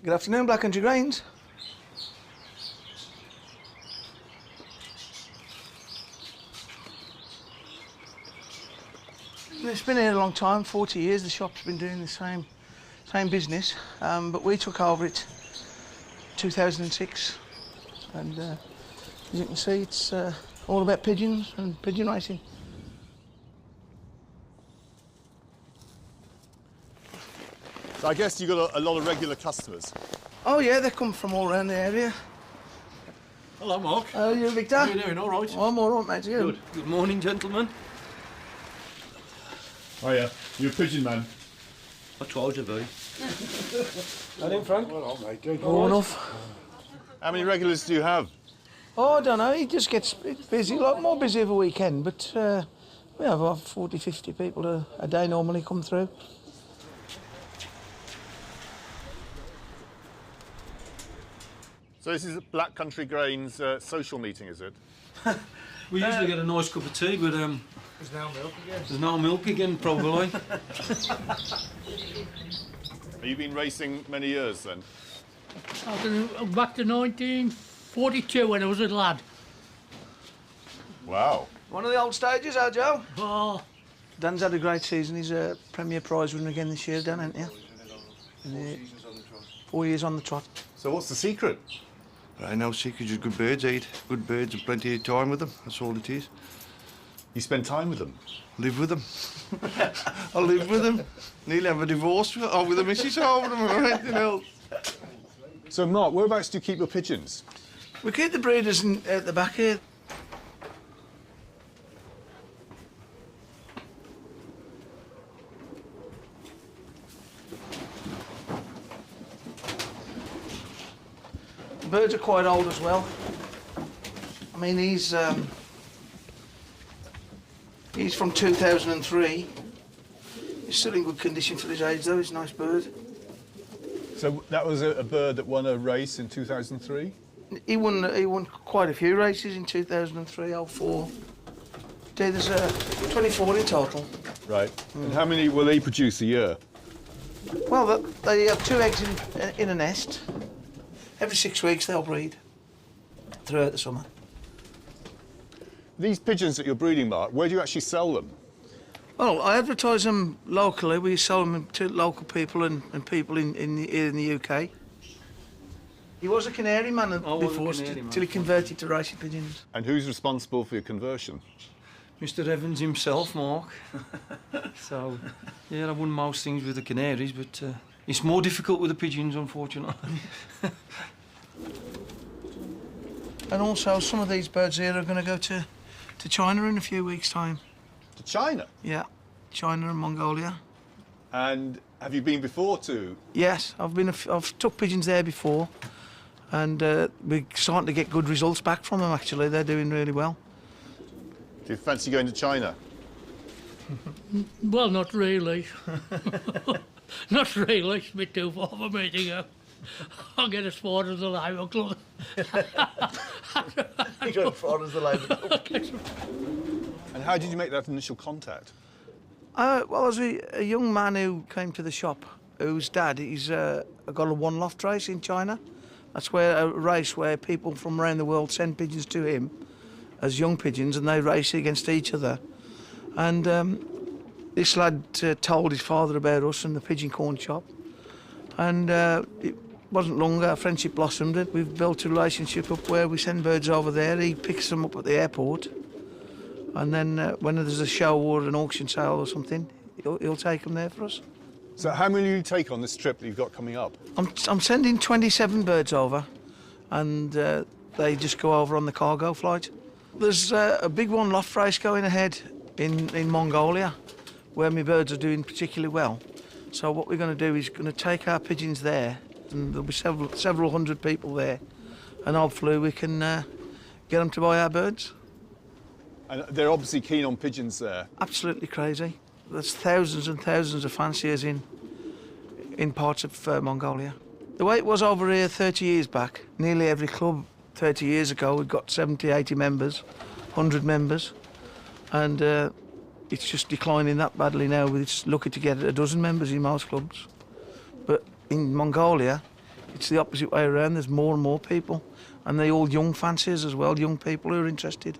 Good afternoon, Black Country Grains. It's been here a long time, 40 years. The shop's been doing the same business, but we took over it 2006, and as you can see, it's all about pigeons and pigeon racing. So I guess you've got a lot of regular customers. Oh yeah, they come from all around the area. Hello, Mark. How are you, Victor? How are you doing? All right? Oh, I'm all right, mate. You? Good. Good morning, gentlemen. Oh yeah, you're a pigeon man. I tried to be. That in, Frank? Well, mate, go All enough. How many regulars do you have? Oh, I don't know. He just gets busy, a lot more busy over weekend, but we have about 40, 50 people a day normally come through. So this is a Black Country Grains social meeting, is it? We usually get a nice cup of tea, but There's no milk again. there's no milk again, probably. Have you been racing many years then? Back to 1942 when I was a lad. Wow. One of the old stages, huh, Joe? Oh, Dan's had a great season. He's a Premier Prize winner again this year, Dan, hasn't you? 4 years on the trot. So what's the secret? I know secret, just good birds, eat good birds and plenty of time with them. That's all it is. You spend time with them? Live with them. I live with them. Nearly have a divorce with the missus over them or anything else. So Mark, whereabouts do you keep your pigeons? We keep the breeders at the back here. The birds are quite old as well. I mean, he's from 2003. He's still in good condition for his age, though. He's a nice bird. So that was a bird that won a race in 2003? He won quite a few races in 2003, 04. There's 24 in total. Right. And how many will he produce a year? Well, they have 2 eggs in a nest. Every 6 weeks they'll breed throughout the summer. These pigeons that you're breeding, Mark, where do you actually sell them? Well, I advertise them locally. We sell them to local people and people here in the UK. He was a canary man before, till he converted to racing pigeons. And who's responsible for your conversion? Mr. Evans himself, Mark. So, yeah, I won most things with the canaries, but it's more difficult with the pigeons, unfortunately. And also, some of these birds here are going to go to China in a few weeks' time. To China? Yeah, China and Mongolia. And have you been before to? Yes, I've took pigeons there before, and we're starting to get good results back from them. Actually, they're doing really well. Do you fancy going to China? well, not really. Not really. It's a bit too far for me to go. I'll get as far as the Labour Club. You go as far as the Labour Club. And how did you make that initial contact? Well, I was a young man who came to the shop, whose dad, he's got a one-loft race in China. That's a race where people from around the world send pigeons to him as young pigeons, and they race against each other. And this lad told his father about us and the pigeon corn shop. And it wasn't long, our friendship blossomed. We've built a relationship up where we send birds over there. He picks them up at the airport. And then when there's a show or an auction sale or something, he'll take them there for us. So how many will you take on this trip that you've got coming up? I'm sending 27 birds over, and they just go over on the cargo flight. There's a big one loft race going ahead in Mongolia, where my birds are doing particularly well. So what we're going to do is going to take our pigeons there, and there'll be several hundred people there, and hopefully we can get them to buy our birds. And they're obviously keen on pigeons there. Absolutely crazy. There's thousands and thousands of fanciers in parts of Mongolia. The way it was over here 30 years back, nearly every club 30 years ago, we've got 70, 80 members, 100 members, and it's just declining that badly now. We're lucky to get a dozen members in most clubs. But in Mongolia, It's the opposite way around. There's more and more people, and they're all young fanciers as well, young people who are interested.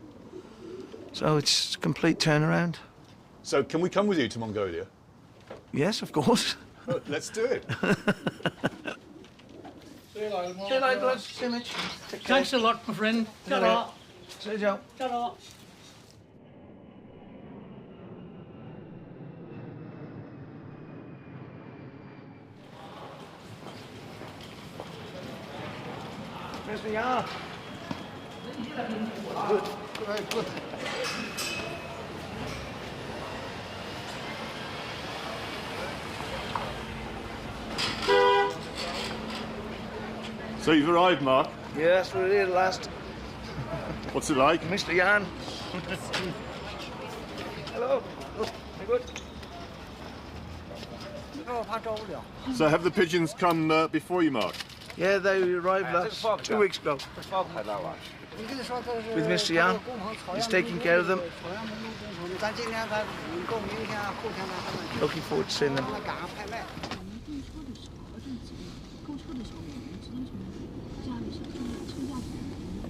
So it's a complete turnaround. So can we come with you to Mongolia? Yes, of course. Well, let's do it. Thanks a lot, my friend. Ta-ra. See you, Joe. Ta-ra. Mr. Yard. Good. Right, good. So you've arrived, Mark. Yes, we're here at last. What's it like? Mr. Jan. Hello. Good. You good? So have the pigeons come before you, Mark? Yeah, they arrived 2 weeks ago. With Mr. Jan. He's taking care of them. Looking forward to seeing them.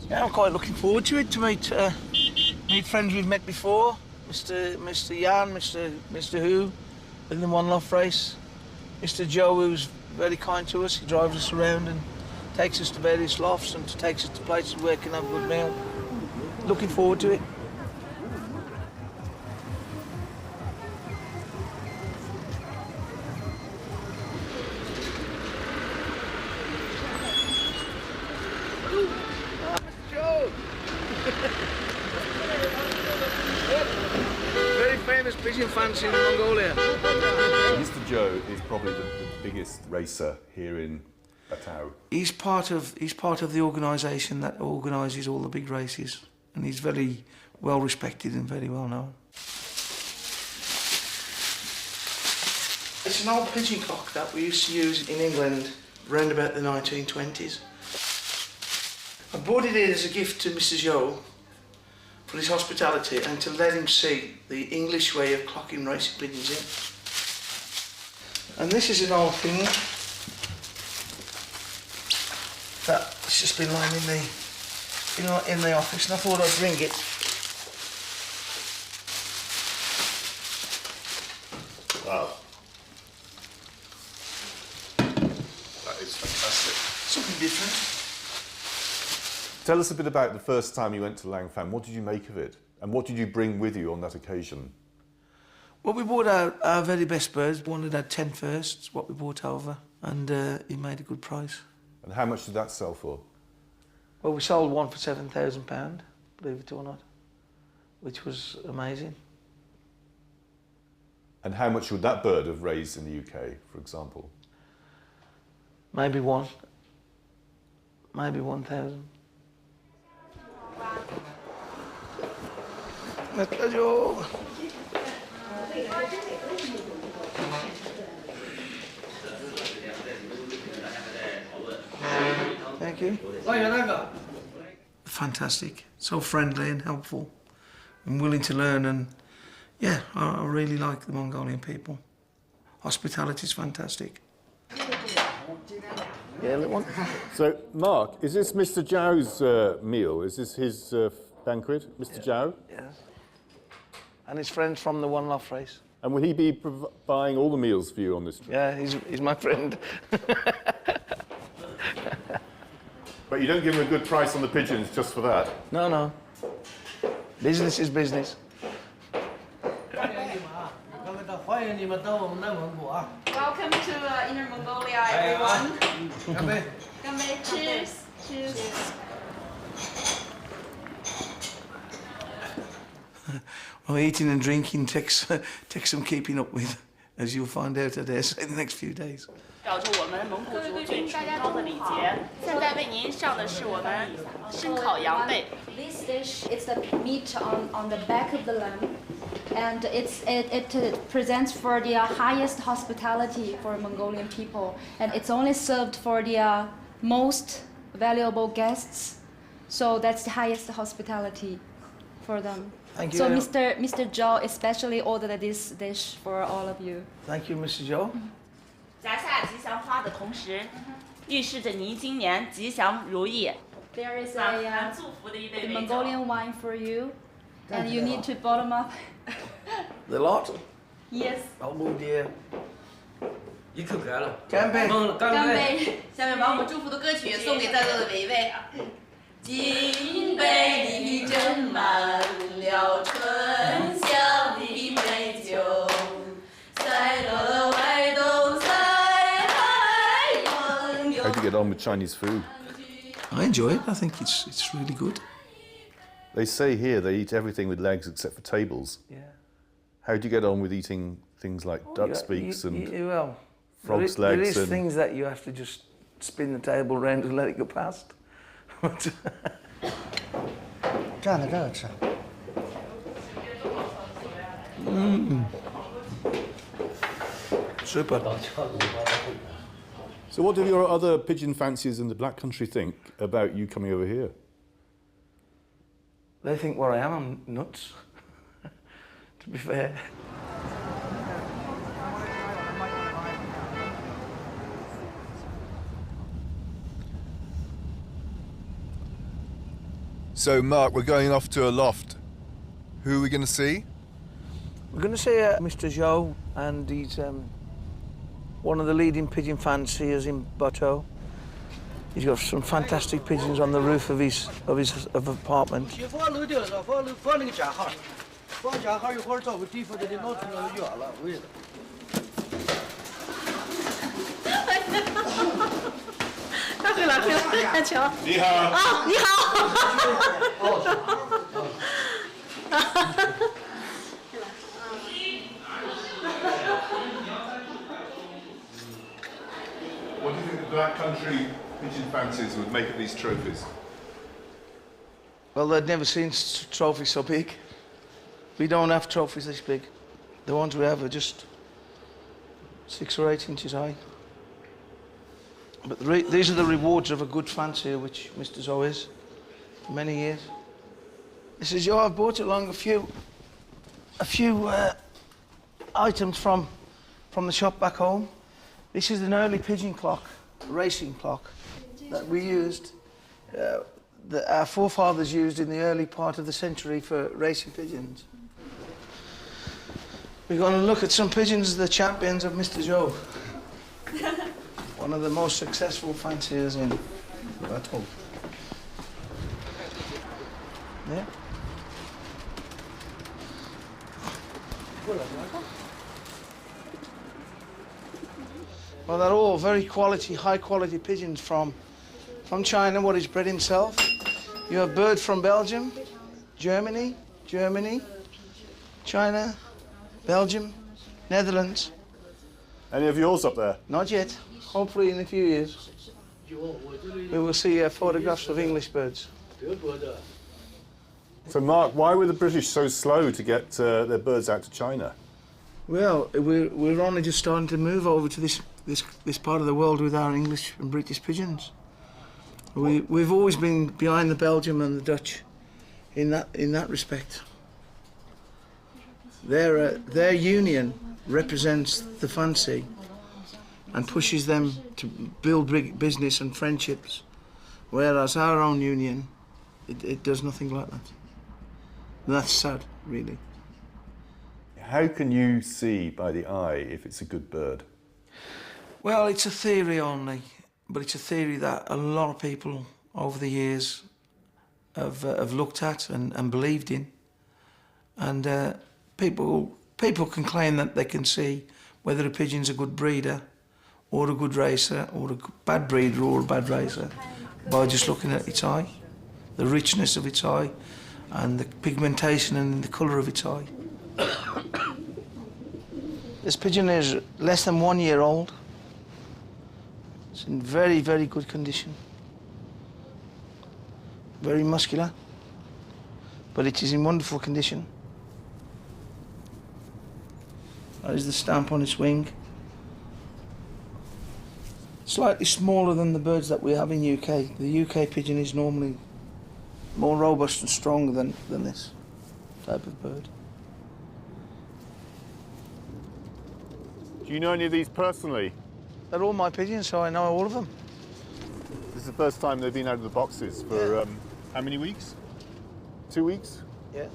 Yeah, I'm quite looking forward to it, to meet friends we've met before. Mr. Jan, Mr. Who, in the one-off race. Mr. Joe, who's very kind to us. He drives us around and takes us to various lofts and takes us to places where we can have a good meal. Looking forward to it. Joe! Very famous pigeon fancy in Mongolia. Mr. Joe is probably the biggest racer here in Baotou. He's part of the organisation that organises all the big races, and he's very well respected and very well known. It's an old pigeon cock that we used to use in England around about the 1920s. I brought it in as a gift to Mr. Joe for his hospitality and to let him see the English way of clocking racing pigeons in. And this is an old thing that's just been lying in the office, and I thought I'd bring it. Wow. That is fantastic. Something different. Tell us a bit about the first time you went to Langfang. What did you make of it? And what did you bring with you on that occasion? Well, we bought our very best birds. One that had 10 firsts, what we brought over, and he made a good price. And how much did that sell for? Well, we sold one for £7,000, believe it or not, which was amazing. And how much would that bird have raised in the UK, for example? Maybe 1,000. Let's go. Thank you. Fantastic. So friendly and helpful and willing to learn, and yeah, I really like the Mongolian people. Hospitality is fantastic. Yeah, little one. So, Mark, is this Mr. Zhao's meal? Is this his banquet, Mr. Zhao? Yes. And his friends from the one-off race. And will he be buying all the meals for you on this trip? Yeah, he's my friend. But you don't give him a good price on the pigeons just for that? No. Business is business. Welcome to Inner Mongolia, everyone. Cheers. Cheers. Well, eating and drinking takes some keeping up with, as you'll find out, I dare say, in the next few days. 表示我们蒙古族最崇高的礼节。现在为您上的是我们生烤羊背。 This dish, it's the meat on the back of the lamb, and it presents for the highest hospitality for Mongolian people, and it's only served for the most valuable guests, so that's the highest hospitality for them. Thank you. So Mr. Zhao especially ordered this dish for all of you. Thank you, Mr. Joe. 砸下吉祥花的同时，预示着您今年吉祥如意。 There is 满 a 含祝福的一杯 the 美酒。 Mongolian wine for you, and you need to bottom up. The lot? Yes. Oh dear. 一口干了，干杯！干杯！下面把我们祝福的歌曲送给在座的每一位。金杯里斟满了醇香的美酒，赛罗的外东塞海朋友。 How do you get on with Chinese food? I enjoy it. I think it's really good. They say here they eat everything with legs except for tables. Yeah. How do you get on with eating things like duck's beaks and well, frog's there legs? is And things that you have to just spin the table around and let it go past. 站在这儿吃。 Super. So what do your other pigeon fanciers in the Black Country think about you coming over here? They think where I am, I'm nuts. To be fair. So, Mark, we're going off to a loft. Who are we going to see? We're going to see Mr. Zhou, and he's one of the leading pigeon fanciers in Baotou. He's got some fantastic pigeons on the roof of his apartment. 放楼顶上，放那个监号，放监号一会儿找个地方给你弄出来远了，为了。他会了，会了，看球。你好。啊，你好。 What do you think the Black Country pigeon fanciers would make of these trophies? Well, they'd never seen trophies so big. We don't have trophies this big. The ones we have are just 6 or 8 inches high. But these are the rewards of a good fancier, which Mr. Zhou is, for many years. This is I've brought along a few items from the shop back home. This is an early pigeon clock, racing clock, that we used, that our forefathers used in the early part of the century for racing pigeons. We're going to look at some pigeons, the champions of Mr. Zhou. One of the most successful fanciers in Baotou. Yeah. Well, they're all very quality, high quality pigeons from China, what he's bred himself. You have birds from Belgium, Germany, China, Belgium, Netherlands. Any of yours up there? Not yet. Hopefully in a few years we will see photographs of English birds. So, Mark, why were the British so slow to get their birds out to China? Well, we're only just starting to move over to this part of the world with our English and British pigeons. We've always been behind the Belgium and the Dutch in that respect. Their union represents the fancy and pushes them to build big business and friendships, whereas our own union, it does nothing like that. And that's sad, really. How can you see by the eye if it's a good bird? Well, it's a theory only, but it's a theory that a lot of people over the years have looked at and believed in. And people can claim that they can see whether a pigeon's a good breeder or a good racer or a bad breeder or a bad racer by just looking at its eye, the richness of its eye and the pigmentation and the colour of its eye. This pigeon is less than 1 year old. It's in very, very good condition. Very muscular, but it is in wonderful condition. That is the stamp on its wing. Slightly smaller than the birds that we have in UK. The UK pigeon is normally more robust and stronger than this type of bird. Do you know any of these personally? They're all my pigeons, so I know all of them. This is the first time they've been out of the boxes for how many weeks? 2 weeks? Yeah.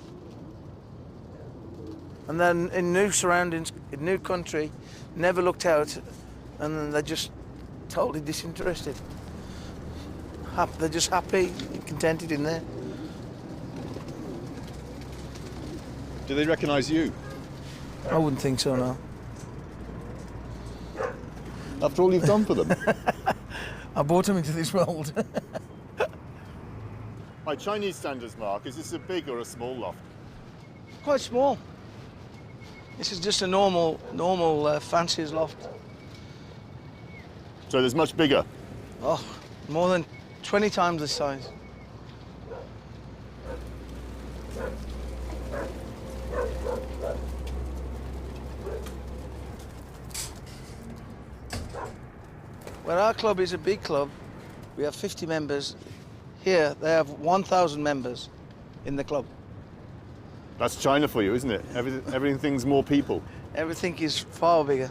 And then in new surroundings, in new country, never looked out, and then they're just totally disinterested. They're just happy and contented in there. Do they recognise you? I wouldn't think so, no. After all you've done for them? I brought them into this world. By Chinese standards, Mark, is this a big or a small loft? Quite small. This is just a normal fancier's loft. So there's much bigger? Oh, more than 20 times this size. Well, our club is a big club. We have 50 members. Here, they have 1,000 members in the club. That's China for you, isn't it? Everything's more people. Everything is far bigger.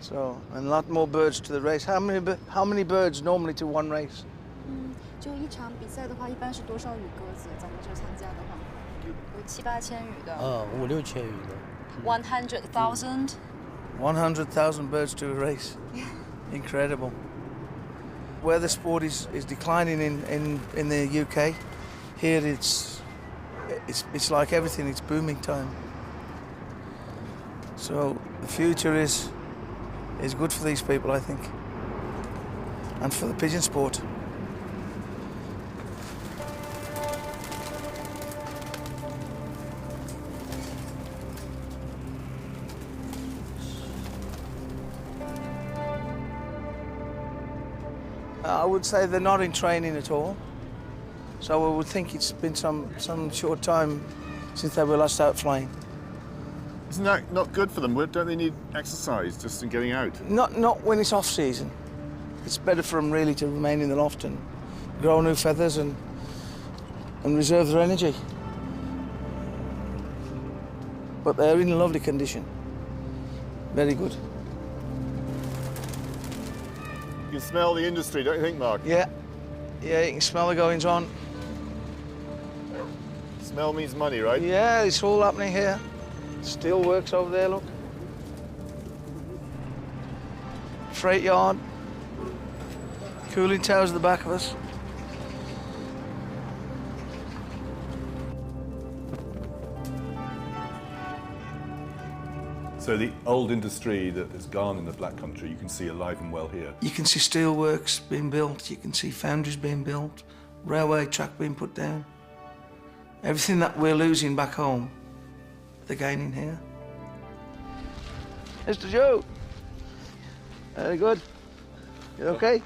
So, and a lot more birds to the race. How many birds normally to one race? 就一场比赛的话，一般是多少羽鸽子？咱们这参加的话，有7、8千羽的。5、6千羽的。 100,000. 100,000 birds to a race. Incredible. Where the sport is declining in the UK, here it's like everything, it's booming time. So the future is good for these people, I think, and for the pigeon sport. I would say they're not in training at all. So I would think it's been some short time since they were last out flying. Isn't that not good for them? Don't they need exercise just in getting out? Not when it's off season. It's better for them really to remain in the loft and grow new feathers and reserve their energy. But they're in lovely condition. Very good. You can smell the industry, don't you think, Mark? Yeah, you can smell the goings on. Smell means money, right? Yeah, it's all happening here. Steel works over there, look. Freight yard. Cooling towers at the back of us. So the old industry that has gone in the Black Country, you can see alive and well here. You can see steelworks being built, you can see foundries being built, railway track being put down. Everything that we're losing back home, they're gaining here. Mr. Joe. Very good. You okay?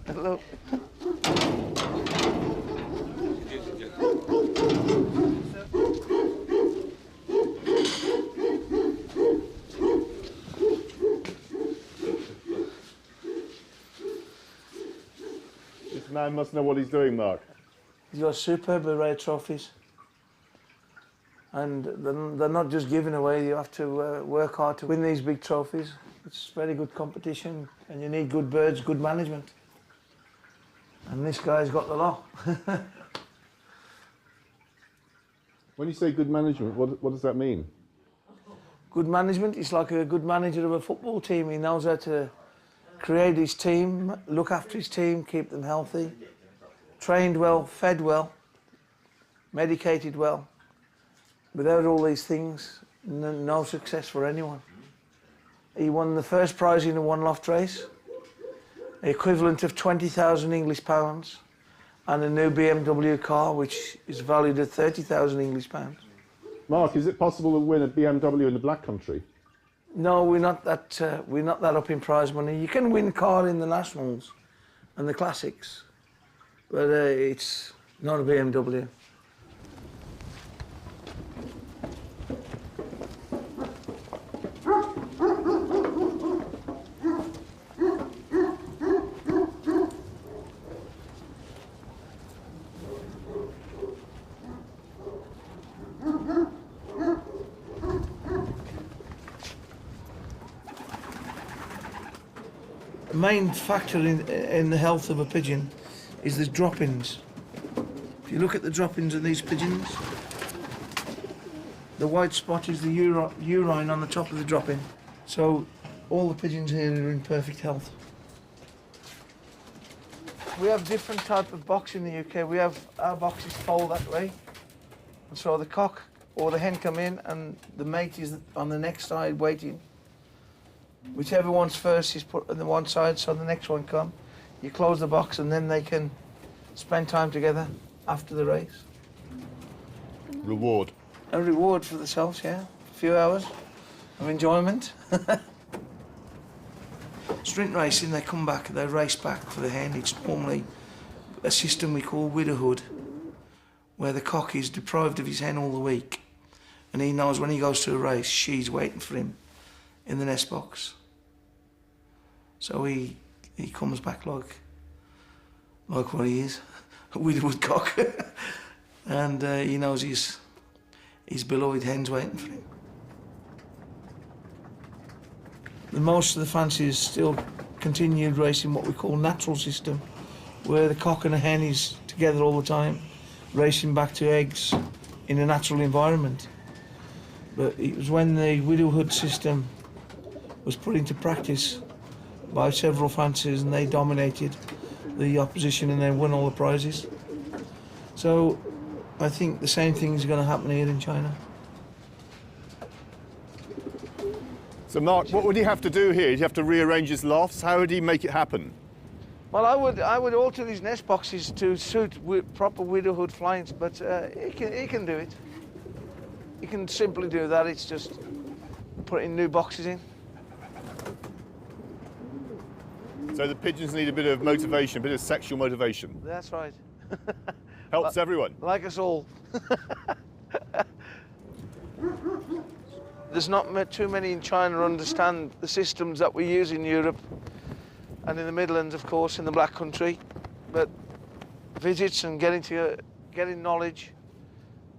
Hello. This man must know what he's doing, Mark. He's got superb array of trophies. And they're not just given away, you have to work hard to win these big trophies. It's very good competition and you need good birds, good management. And this guy's got the lot. When you say good management, what does that mean? Good management is like a good manager of a football team. He knows how to create his team, look after his team, keep them healthy, trained well, fed well, medicated well. Without all these things, no success for anyone. He won the first prize in a one-loft race, the equivalent of 20,000 English pounds, and a new BMW car, which is valued at 30,000 English pounds. Mark, is it possible to win a BMW in the Black Country? No, we're not that up in prize money. You can win a car in the Nationals and the Classics, but it's not a BMW. main factor in the health of a pigeon is the droppings. If you look at the droppings of these pigeons, the white spot is the urine on the top of the dropping. So all the pigeons here are in perfect health. We have different type of box in the UK. We have our boxes fold that way. And so the cock or the hen come in and the mate is on the next side waiting. Whichever one's first is put on the one side, so the next one come. You close the box and then they can spend time together after the race. Reward. A reward for themselves, yeah. A few hours of enjoyment. Sprint racing, they come back, they race back for the hen. It's normally a system we call widowhood, where the cock is deprived of his hen all the week, and he knows when he goes to a race, she's waiting for him in the nest box. So he comes back like what he is, a widowhood cock, and he knows his beloved hen's waiting for him. Most of the fancies still continued racing what we call natural system, where the cock and the hen is together all the time, racing back to eggs in a natural environment. But it was when the widowhood system was put into practice by several fancies and they dominated the opposition and they won all the prizes. So I think the same thing is going to happen here in China. So Mark, what would he have to do here? He'd have to rearrange his lofts. How would he make it happen? Well, I would alter these nest boxes to suit proper widowhood flights, but he can do it. He can simply do that. It's just putting new boxes in. So the pigeons need a bit of motivation, a bit of sexual motivation. That's right. Helps everyone. Like us all. There's not too many in China who understand the systems that we use in Europe and in the Midlands, of course, in the Black Country. But visits and getting knowledge,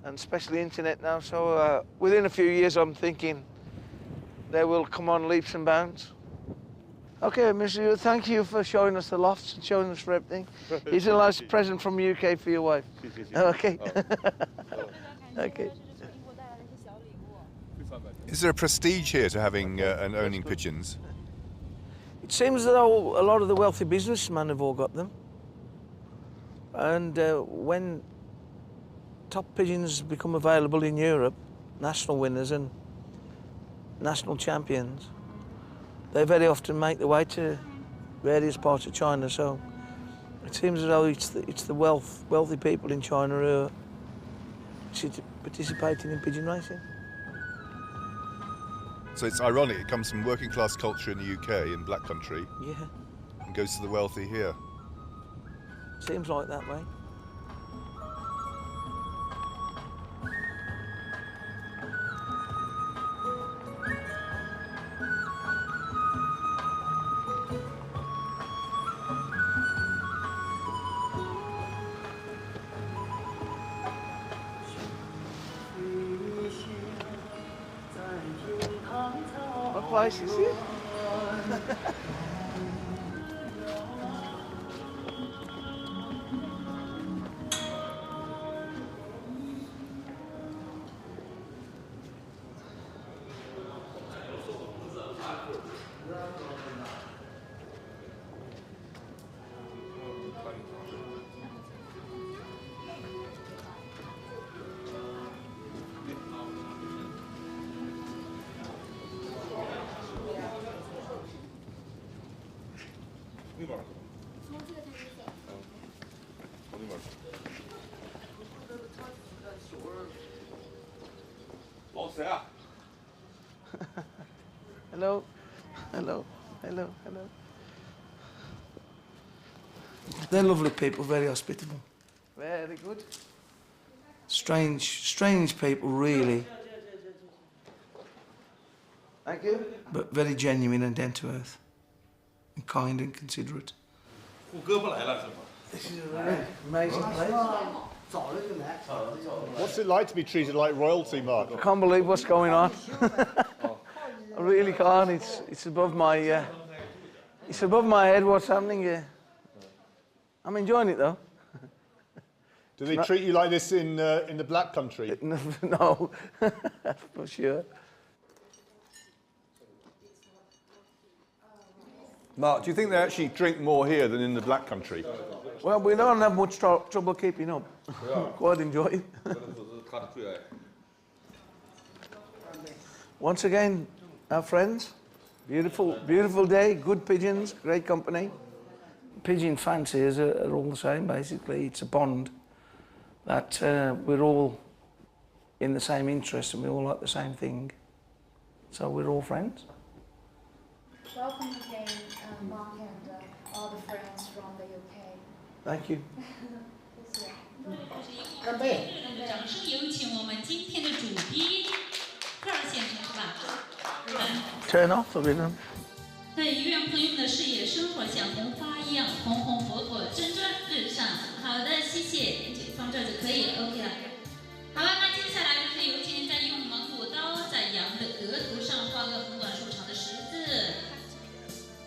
and especially internet now. So within a few years, I'm thinking they will come on leaps and bounds. Okay, Mr. Yu, thank you for showing us the lofts and showing us everything. Here's a nice present from the UK for your wife. Okay. Okay. Is there a prestige here to having and owning pigeons? It seems that a lot of the wealthy businessmen have all got them. And when top pigeons become available in Europe, national winners and national champions, they very often make their way to various parts of China. So it seems as though it's the wealthy people in China who are participating in pigeon racing. So it's ironic, it comes from working class culture in the UK, in Black Country, Yeah, and goes to the wealthy here. seems like that way. What place is it? Hello, hello, hello, hello. They're lovely people, very hospitable. Very good. Strange people, really. Thank you. But very genuine and down to earth. And kind and considerate. This is a very amazing place. What's it like to be treated like royalty, Mark? I can't believe what's going on. I really can't. It's above my It's above my head what's happening here. I'm enjoying it though. Do they treat you like this in the Black Country? No, for sure. Mark, do you think they actually drink more here than in the Black Country? Well, we don't have much trouble keeping up. Quite enjoy it. Once again, our friends. Beautiful, beautiful day, good pigeons, great company. Pigeon fanciers are all the same, basically. It's a bond that we're all in the same interest and we all like the same thing. So we're all friends. Welcome again, Mark and all the friends from the UK. Thank you.掌声有请我们今天的主宾特尔先生，是吧？Turn off a bit. 对，愿朋友们的事业生活像红花一样红红火火、蒸蒸日上。好的，谢谢，放这就可以 ，OK 了。好了，那接下来就是有请在用蒙古刀在羊的额头上画个横短竖长的十字。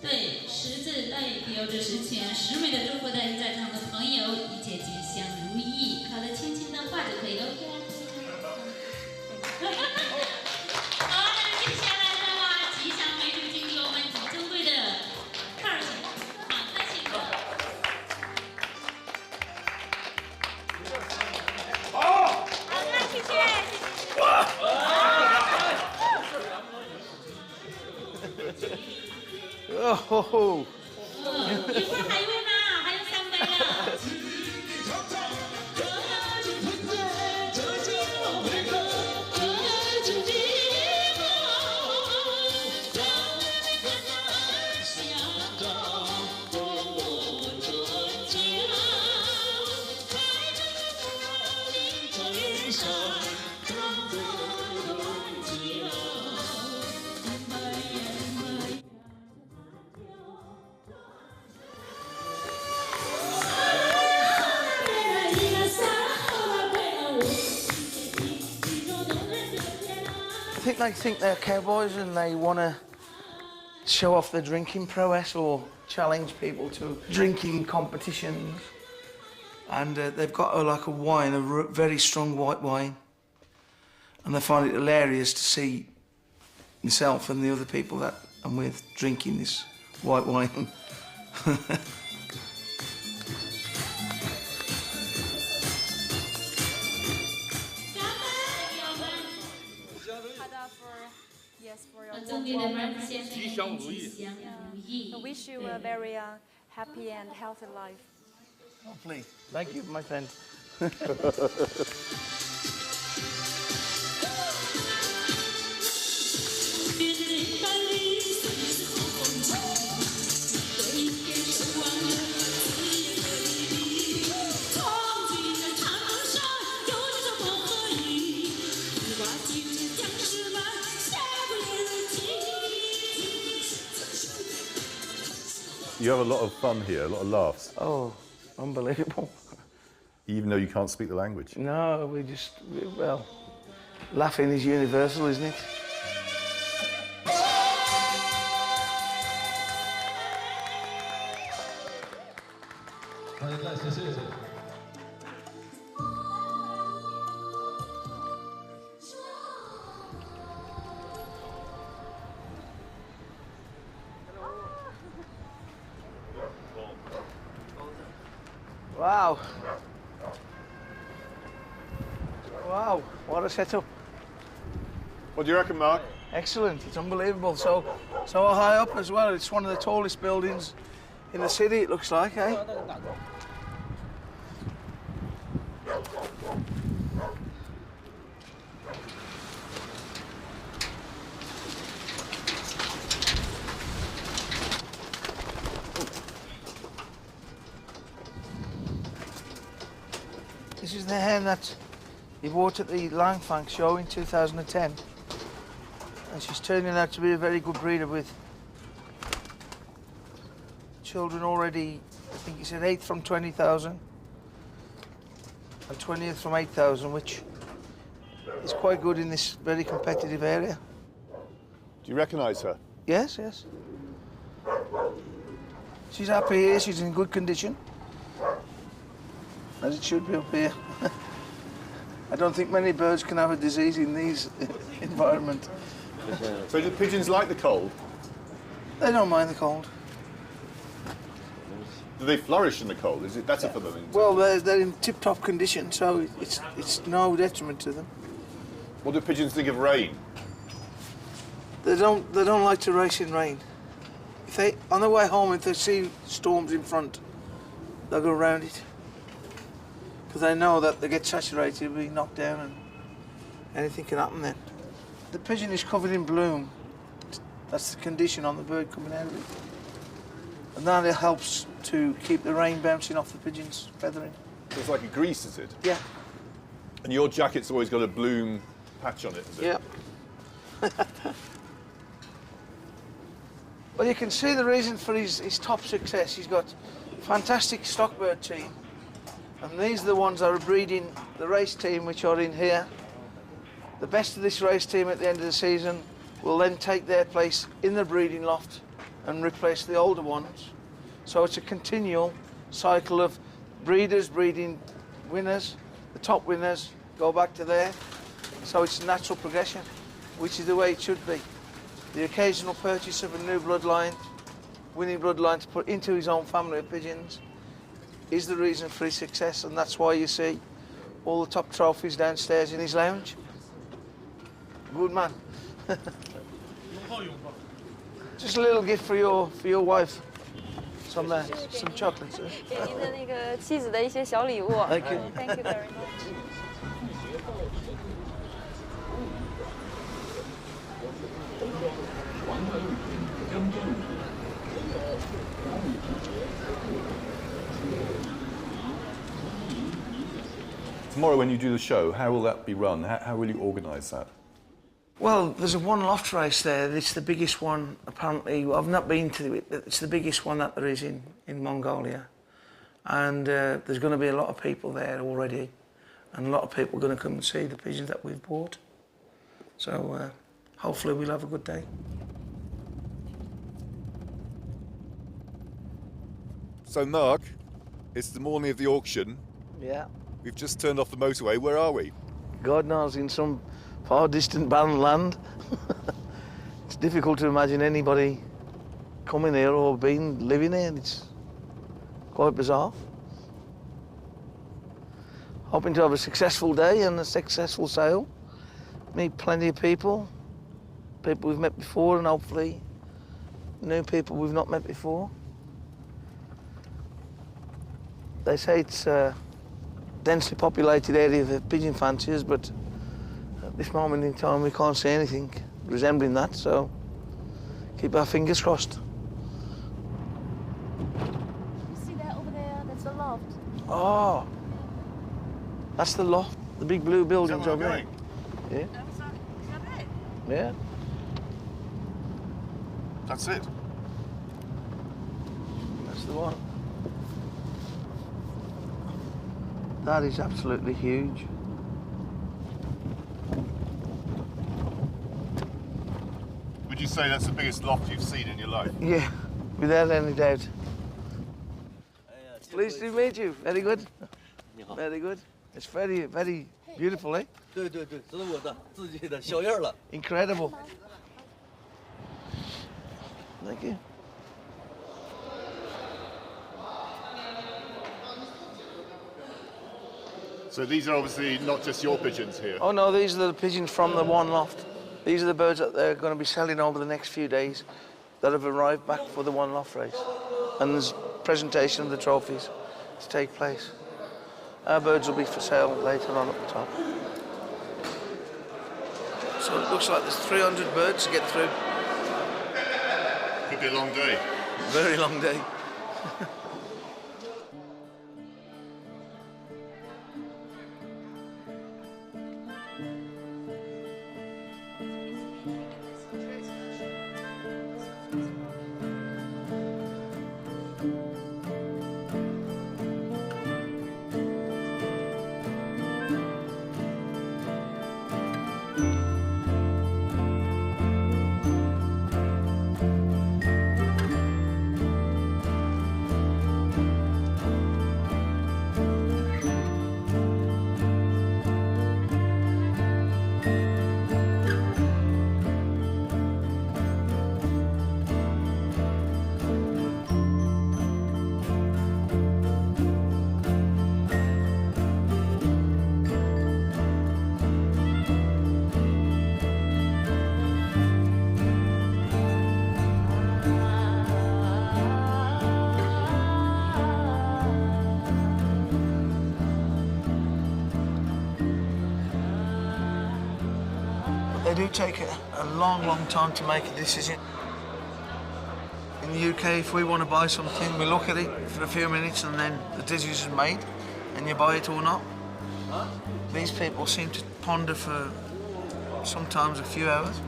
对，十字代表着十全十美的祝福，带在场的朋友一切吉祥如意。好的，轻轻的画就可以了。好，那接下来的话，吉祥美女经理我们体政队的特尔先生，马特先生。好的，谢谢。Oh. 一会儿还有呢，还有3杯呢。I think they think they're cowboys and they want to show off their drinking prowess or challenge people to drinking competitions. And they've got like a wine, a very strong white wine. And they find it hilarious to see myself and the other people that I'm with drinking this white wine. I wish you a very happy and healthy life. Hopefully. Thank you, my friend. You have a lot of fun here, a lot of laughs. Oh, unbelievable. Even though you can't speak the language. No, well, laughing is universal, isn't it? Wow. Wow, what a setup. What do you reckon, Mark? Excellent, it's unbelievable. So high up as well. It's one of the tallest buildings in the city, it looks like, eh? This is the hen that he bought at the Langfang show in 2010. And she's turning out to be a very good breeder with children already. I think he said 8th from 20,000 and 20th from 8,000, which is quite good in this very competitive area. Do you recognise her? Yes, yes. She's happy here, she's in good condition. As it should be up here. I don't think many birds can have a disease in these environment. So do pigeons like the cold? They don't mind the cold. Do they flourish in the cold? Is it better for them? Well, they're in tip-top condition, so it's no detriment to them. What do pigeons think of rain? They don't like to race in rain. If they, on their way home, if they see storms in front, they'll go around it. Because they know that they get saturated, it'll be knocked down and anything can happen then. The pigeon is covered in bloom. That's the condition on the bird coming out of it. And that it helps to keep the rain bouncing off the pigeon's feathering. So it's like a grease, is it? Yeah. And your jacket's always got a bloom patch on it, is it? Yeah. Well, you can see the reason for his top success. He's got a fantastic stock bird team. And these are the ones that are breeding the race team, which are in here. The best of this race team at the end of the season will then take their place in the breeding loft and replace the older ones. So it's a continual cycle of breeders breeding winners, the top winners go back to there. So it's a natural progression, which is the way it should be. The occasional purchase of a new bloodline, winning bloodline to put into his own family of pigeons, is the reason for his success, and that's why you see all the top trophies downstairs in his lounge. Good man. Just a little gift for your wife. Some chocolates. 给您的那个妻子的一些小礼物。Thank you. Thank you very much. Tomorrow when you do the show, how will that be run? How will you organise that? Well, there's a one loft race there. It's the biggest one, apparently. I've not been to it, but it's the biggest one that there is in Mongolia. And there's going to be a lot of people there already. And a lot of people are going to come and see the pigeons that we've bought. So hopefully we'll have a good day. So Mark, it's the morning of the auction. Yeah. We've just turned off the motorway. Where are we? God knows, in some far distant barren land. It's difficult to imagine anybody coming here or living here. It's quite bizarre. Hoping to have a successful day and a successful sale. Meet plenty of people we've met before, and hopefully new people we've not met before. They say it's a densely populated area for pigeon fanciers, but at this moment in time we can't see anything resembling that, so keep our fingers crossed. You see that over there? That's the loft. Oh, that's the loft, the big blue buildings over there. Yeah. Yeah. That's it. That's the one. That is absolutely huge. Would you say that's the biggest loft you've seen in your life? Yeah, without any doubt. Pleased to meet you. Very good. Very good. It's very, very beautiful, eh? 对对对，这是我的自己的小院了。 Incredible. Thank you. So these are obviously not just your pigeons here. Oh no, these are the pigeons from the one loft. These are the birds that they're going to be selling over the next few days that have arrived back for the one loft race. And there's presentation of the trophies to take place. Our birds will be for sale later on at the top. So it looks like there's 300 birds to get through. Could be a long day. Very long day. do take a long, long time to make a decision. In the UK, if we want to buy something, we look at it for a few minutes and then the decision is made, and you buy it or not. These people seem to ponder for sometimes a few hours.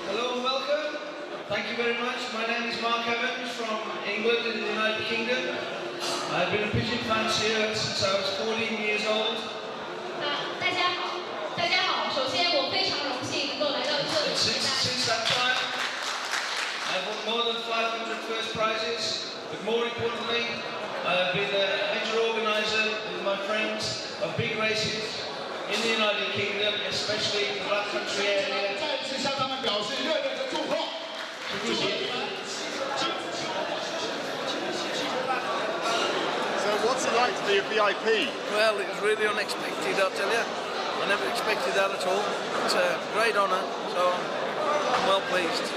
Hello and welcome. Thank you very much. My name is Mark from England in the United Kingdom. I've been a pigeon fancier since I was 14 years old. 大家好，大家好。首先，我非常荣幸能够来到这里。 Since that time, I've won more than 500 first prizes. But more importantly, I've been a major organizer with my friends of big races in the United Kingdom, especially the Black Country area. So what's it like to be a VIP? Well, it was really unexpected, I'll tell you. I never expected that at all. It's a great honour, so I'm well pleased.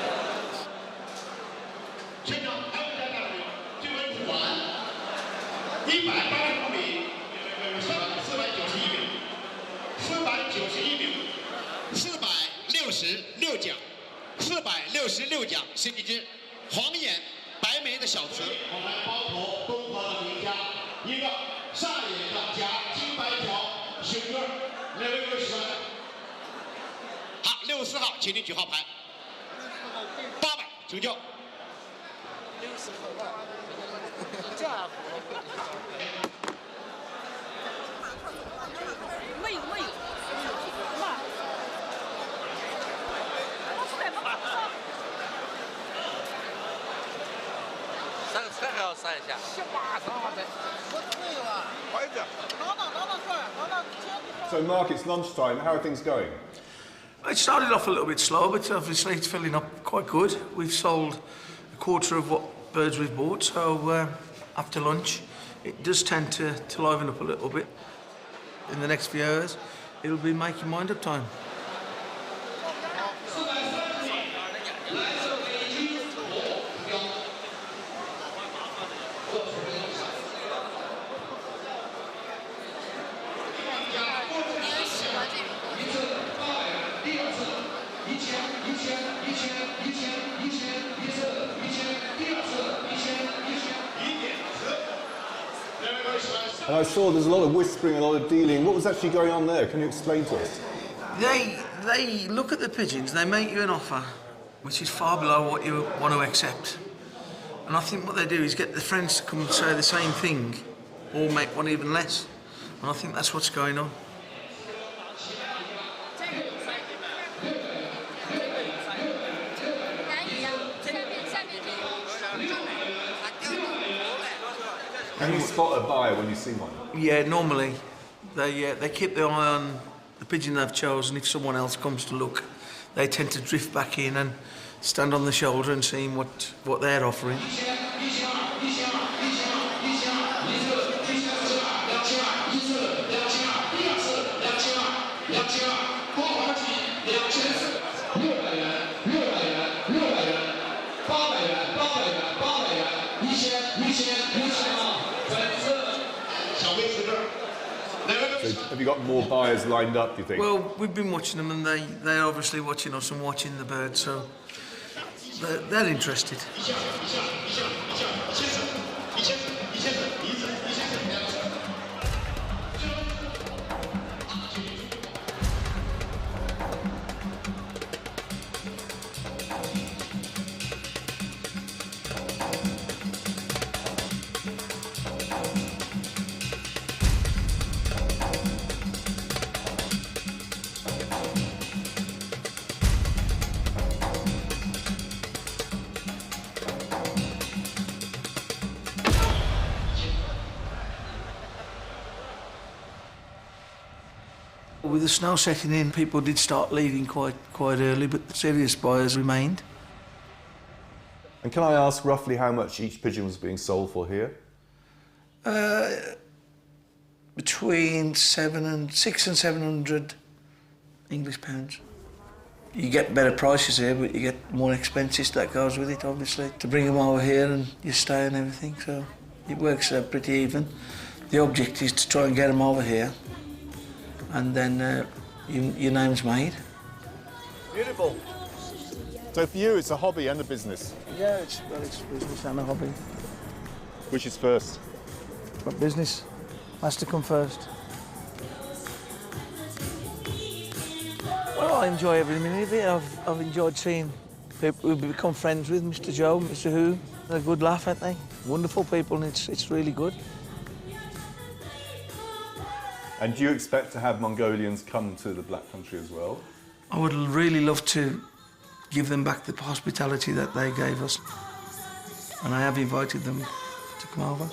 全场还有在那里，这位普完180公里，491名，491名，466奖，466奖是一只黄眼白眉的小雌。我们包头东方的名家，一个上眼的夹金白条熊哥，2位60万。好，64号，请您举号牌。800成交。 3还要3一下。So Mark, it's lunchtime. How are things going? It started off a little bit slow, but obviously it's filling up quite good. We've sold a quarter of what birds we've bought, so after lunch it does tend to liven up a little bit. In the next few hours, it'll be making mind-up time. And I saw there's a lot of whispering, a lot of dealing. What was actually going on there? Can you explain to us? They look at the pigeons, they make you an offer which is far below what you want to accept. And I think what they do is get the friends to come and say the same thing or make one even less. And I think that's what's going on. Can you spot a buyer when you see one? Yeah, normally they keep their eye on the pigeon they've chosen. If someone else comes to look, they tend to drift back in and stand on the shoulder and see what they're offering. So have you got more buyers lined up, do you think? Well, we've been watching them and they're obviously watching us and watching the birds, so they're interested. with the snow setting in, people did start leaving quite early, but the serious buyers remained. And can I ask roughly how much each pigeon was being sold for here? Between 600 and 700 English pounds. You get better prices here, but you get more expenses that goes with it, obviously, to bring them over here and you stay and everything, so it works pretty even. The object is to try and get them over here, and then your name's made. Beautiful. So for you, it's a hobby and a business? Yeah, it's business and a hobby. Which is first? But business has to come first. Well, I enjoy every minute of it. I've enjoyed seeing people we've become friends with, Mr. Joe, Mr. Who. They're a good laugh, aren't they? Wonderful people, and it's really good. And do you expect to have Mongolians come to the Black Country as well? I would really love to give them back the hospitality that they gave us. And I have invited them to come over.